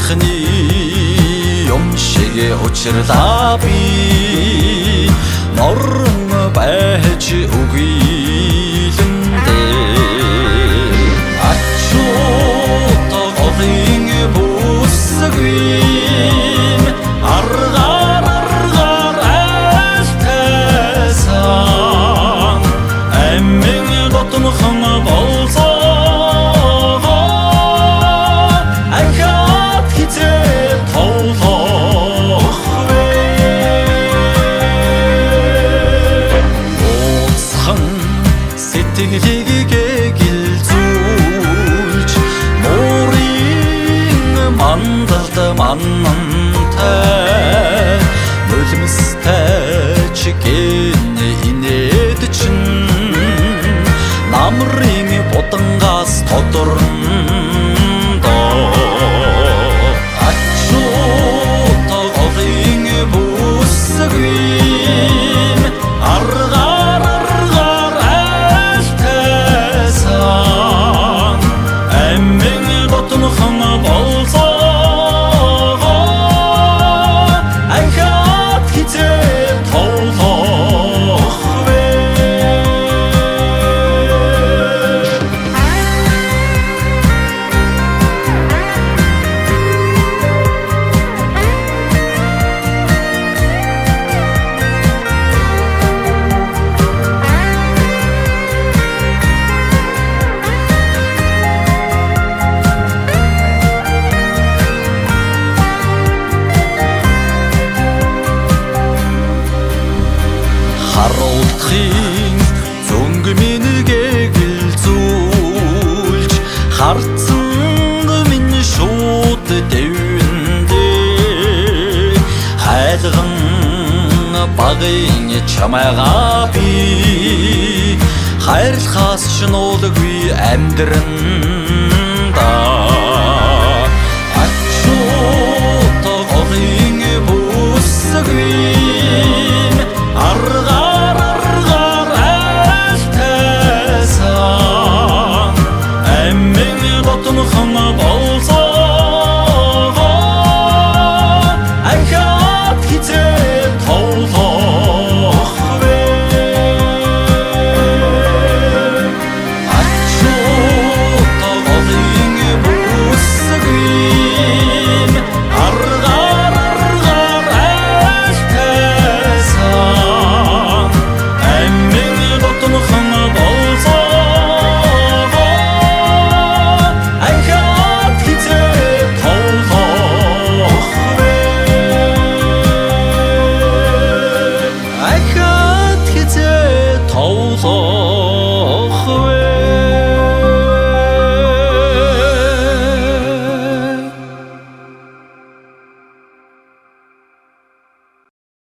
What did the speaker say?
анхны юм шиг учирлаа би норн байж үгийлэндээ ачуут голын бүсгүйн аргаар айлтайсан амин дотнохон болсоо сэтгэлийг гэлзүүлж морин мандалд манантай нулимстай чиген инээд чин намрын бодангаас тодорндоо ачуут голын бүсгүйн аргаар амин дотнохон болсоо анхаад хизээ тоглох вэ харуултхын зөнг минийгээ гэлзүүлж харцсан минь шууд дэвэндээ хайлган багын чамайгаа би хайрлахаас ч нуулгүй амьдранда ачуут голын бүсгүйн аргаар айлтайсан амин дотнохон